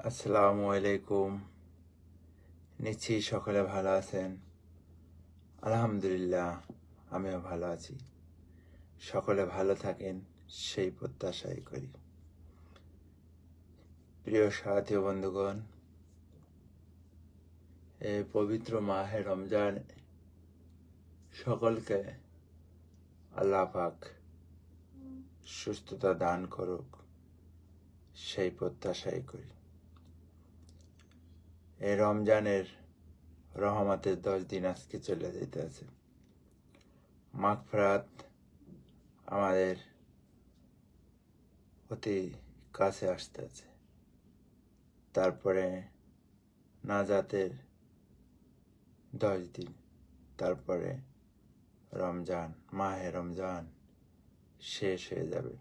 আসসালামু আলাইকুম। নিশ্চয়ই সকলে ভালো আছেন। আলহামদুলিল্লাহ, আমিও ভালো আছি। সকলে ভালো থাকেন সেই প্রত্যাশাই করি। প্রিয় সাথী ও বন্ধুগণ, এই পবিত্র মাহে রমজান সকলকে আল্লাহ পাক সুস্থতা দান করুক সেই প্রত্যাশাই করি। এই রমজানের রহমতের 10 দিন আজকে চলে যেতে আছে। মাগফিরাত আমাদের অতি কাছে আসতে আছে। তারপরে নাজাতের 10 দিন, তারপরে রমজান, মাহে রমজান শেষ হয়ে যাবে।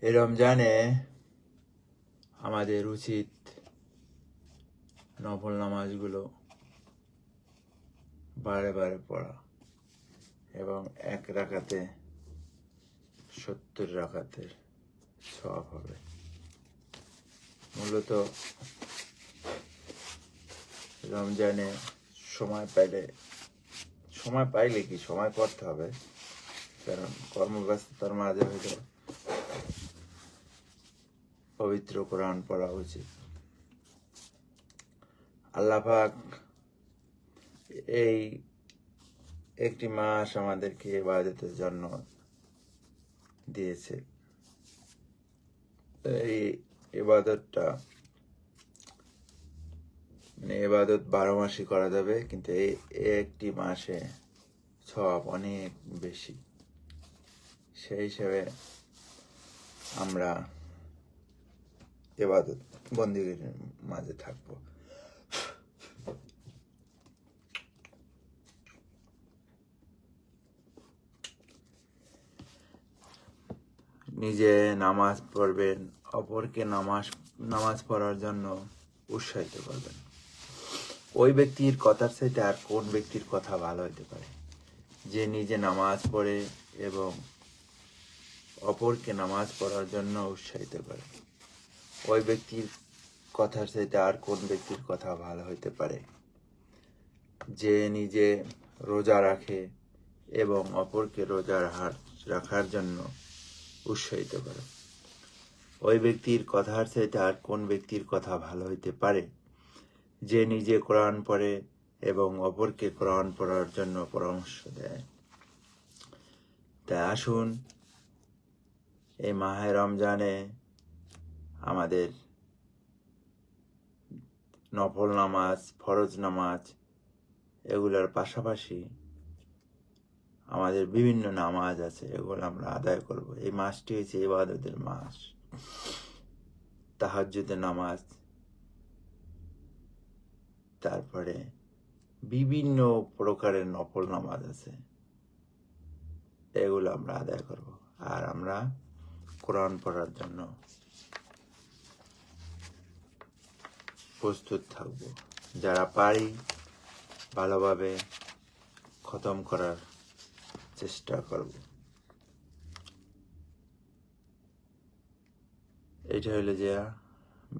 এই রমজানে আমাদের উচিত নফল নামাজগুলো বারে বারে পড়া এবং 1 রাকাতে 70 রাকাতের সওয়াব হবে। মূলত রমজানে সময় পাইলে কি সময় করতে হবে, কারণ কর্মব্যস্ততার মাঝে হয়তো পবিত্র কোরআন পড়া উচিত। আল্লাহ পাক এই একটি মাস আমাদেরকে ইবাদতের জন্য দিয়েছে। এই ইবাদতটা ইবাদত 12 মাসই করা যাবে, কিন্তু এই একটি মাসে সওয়াব অনেক বেশি। সেই হিসেবে আমরা ইবাদত বন্দেগীর মাঝে থাকবো। নিজে নামাজ পড়বেন, অপরকে নামাজ পড়ার জন্য উৎসাহিত করবেন। ওই ব্যক্তির কথার চাইতে আর কোন ব্যক্তির কথা ভালো হতে পারে যে নিজে নামাজ পড়ে এবং অপরকে নামাজ পড়ার জন্য উৎসাহিত করে? ওই ব্যক্তির কথার চাইতে আর কোন ব্যক্তির কথা ভালো হইতে পারে যে নিজে রোজা রাখে এবং অপরকে রোজা রাখার জন্য উৎসাহিত করে? ওই ব্যক্তির কথার চাইতে আর কোন ব্যক্তির কথা ভালো হইতে পারে যে নিজে কোরআন পড়ে এবং অপরকে কোরআন পড়ার জন্য পরামর্শ দেয়? তাই আসুন এই মাহে রমজানে আমাদের নফল নামাজ, ফরজ নামাজ এগুলোর পাশাপাশি আমাদের বিভিন্ন নামাজ আছে, এগুলো আমরা আদায় করব। এই মাসটি হচ্ছে ইবাদতের মাস। তাহাজ্জুদের নামাজ, তারপরে বিভিন্ন প্রকারের নফল নামাজ আছে, এগুলো আমরা আদায় করব। আর আমরা কোরআন পড়ার জন্য প্রস্তুত থাকব। যারা পারি ভালোভাবে খতম করার চেষ্টা করব। এটা হলো যে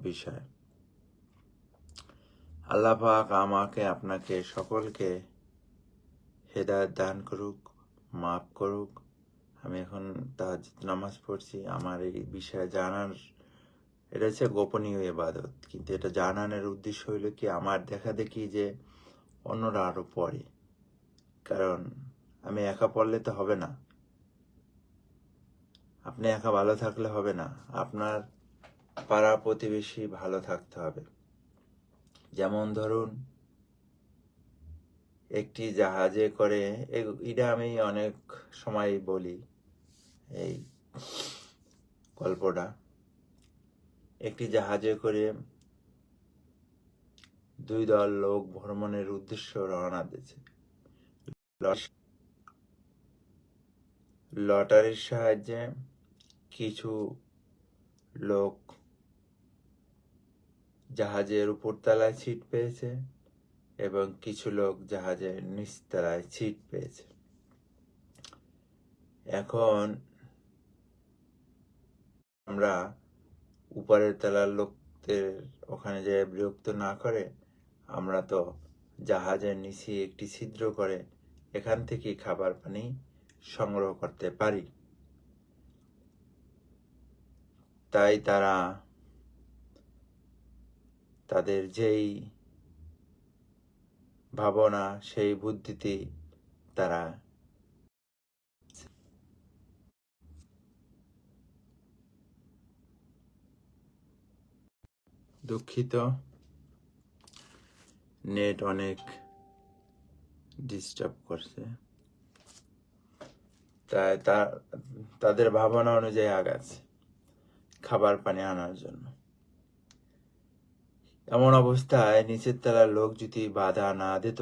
বিষয়। আল্লাহ পাক আমাকে, আপনাকে, সকলকে হেদায়েত দান করুক, মাফ করুক। আমি এখন তাহাজ্জুদ নামাজ পড়ছি। আমার এই বিষয়ে জানার, এটা হচ্ছে গোপনীয় ইবাদত, কিন্তু এটা জানানোর উদ্দেশ্য হইল কি, আমার দেখা দেখি যে অন্যরা আরো পড়ে। কারণ আমি একা পড়লে তো হবে না, আপনি একা ভালো থাকলে হবে না, আপনার পাড়া প্রতিবেশী ভালো থাকতে হবে। যেমন ধরুন, একটি জাহাজে করে, এটা আমি অনেক সময় বলি এই গল্পটা। একটি জাহাজে করে 2 দল লোক ভ্রমণের উদ্দেশ্যে রওনা দিয়েছে। লটারির সাহায্যে কিছু লোক জাহাজের উপরতলায় সিট পেয়েছে এবং কিছু লোক জাহাজের নিচতলায় সিট পেয়েছে। এখন আমরা উপরের তলার লোকদের ওখানে যে বিরক্ত না করে, আমরা তো জাহাজের নিচে একটি ছিদ্র করে এখান থেকে খাবার পানি সংগ্রহ করতে পারি। তাই তারা তাদের যেই ভাবনা সেই বুদ্ধিতে তারা দুঃখিত, নেট অনেক ডিস্টার্ব করছে, তাই তাদের ভাবনা অনুযায়ী আগাচ্ছে খাবার পানি আনার জন্য। এমন অবস্থায় নিচের তলার লোক যদি বাধা না দিত,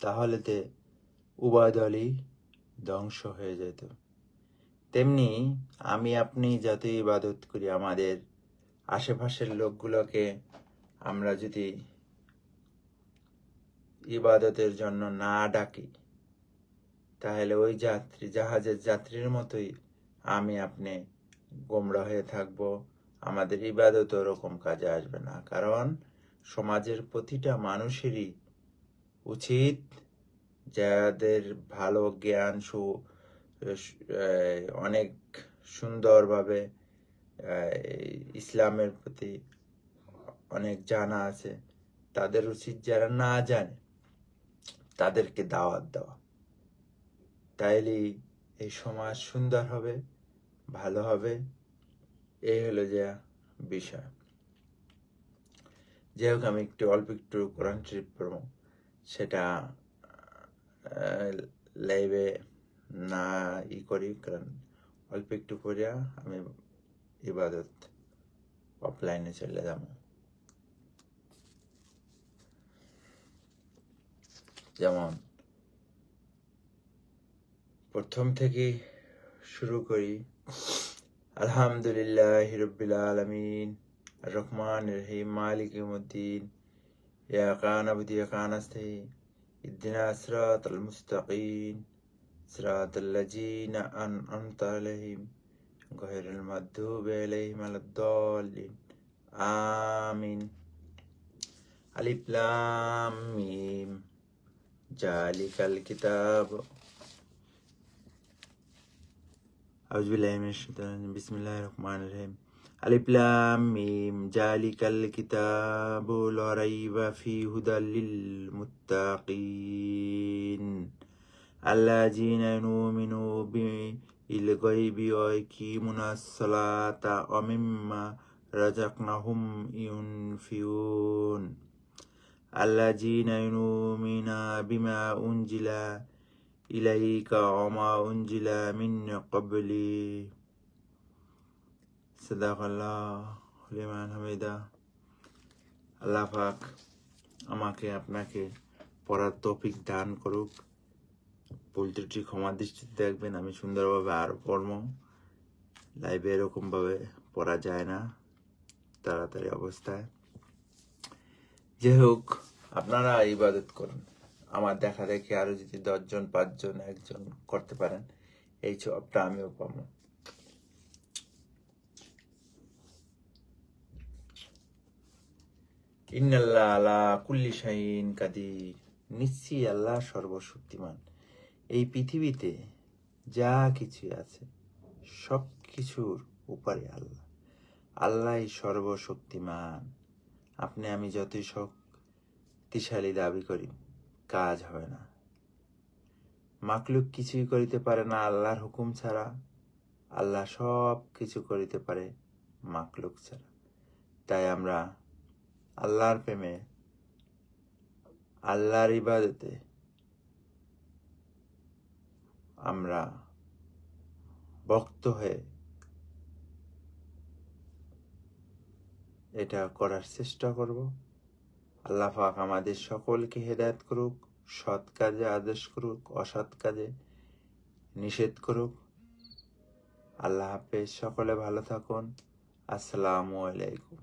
তাহলে উভয় দলই ধ্বংস হয়ে যেত। তেমনি আমি আপনি যত ইবাদত করি, আমাদের আশেপাশের লোকগুলোকে আমরা যদি ইবাদতের জন্য না ডাকি, তাহলে ওই জাহাজের যাত্রীর মতোই আমি আপনি গোমরা হয়ে থাকব। আমাদের ইবাদত ওরকম কাজে আসবে না। কারণ সমাজের প্রতিটা মানুষেরই উচিত, যাদের ভালো জ্ঞান অনেক সুন্দরভাবে ইসলামের প্রতি অনেক জানা আছে, তাদের উচিত যারা না জানে তাদেরকে দাওয়াত দেওয়া। তাইলেই এই সমাজ সুন্দর হবে, ভালো হবে। এই হলো যে বিষয়। যাই হোক, আমি অল্প একটু কোরআন শরীফ পড়ব, সেটা লাইভে না করি, কারণ অল্প একটু পড়িয়া আমি ইবাদত অফলাইনে চলে যাব। যেমন প্রথম থেকে শুরু করি। আলহামদুলিল্লাহি রাব্বিল আলামিন, আর রহমানির রহিম, মালিক ইয়াউমিদ্দিন, ইয়াকা নাবুদু ওয়া ইয়াকা নাস্তাইন, ইহদিনাস সিরাতাল মুস্তাকিম, সিরাতাল লাযিনা আন'আমতা আলাইহিম গায়রিল মাগদুবি আলাইহিম ওয়ালাদ-দাল্লিন। আমিন। আলিফ লাম মিম, জালিকাল কিতাব। আউযু বিল্লাহি মিনাশ শাইতানির রাজিম, বিসমিল্লাহির রহমানির রহিম। আলিফ লাম মিম, জালিকাল কিতাবু লা রাইবা ফীহি হুদাল লিল মুত্তাকিন আল্লাযীনা ইউমিনুনা বিল গায়বি ওয়া ইয়াকিমুনাস সালাতা ওয়া মিম্মা রাযাকনাহুম ইউনফিকুন আল্লাযীনা ইউমিনুনা বিমা উনজিলা ইলাইকা ওয়া মা উনজিলা মিন ক্বাবলি। সাদাকাল্লাহু লিমান হামিদা। আল্লাহ পাক আমাকে আপনাকে পড়ার তৌফিক দান করুক। ভুল ত্রুটি ক্ষমা দৃষ্টিতে দেখবেন। আমি সুন্দরভাবে আরো পড়ব। লাইভে এরকমভাবে পড়া যায় না তাড়াতাড়ি অবস্থায়। যাই হোক, আপনারা ইবাদত করুন। আমার দেখা দেখি আরো যদি 10 জন 5 জন 1 জন করতে পারেন, এই সবটা আমিও পাবো। ইন্নাল্লাহ আলা কুল্লি শাইইন কাদির, নিশ্চয়ই আল্লাহ সর্বশক্তিমান। এই পৃথিবীতে যা কিছু আছে সব কিছুর উপরে আল্লাহ। আল্লাহই সর্বশক্তিমান। আপনি আমি যতই শক্তিশালী দাবি করি, কাজ হবে না। মাখলুক কিছুই করিতে পারে না আল্লাহর হুকুম ছাড়া। আল্লাহ সব কিছু করিতে পারে মাখলুক ছাড়া। তাই আমরা আল্লাহর প্রেমে, আল্লাহর ইবাদতে আমরা ভক্ত হয়ে এটা করার চেষ্টা করব। আল্লাহ পাক আমাদের সকলকে হেদায়েত করুক, সৎ কাজে আদেশ করুক, অসৎ কাজে নিষেধ করুক। আল্লাহ হাফেজ। সকলে ভালো থাকুন। আসসালামু আলাইকুম।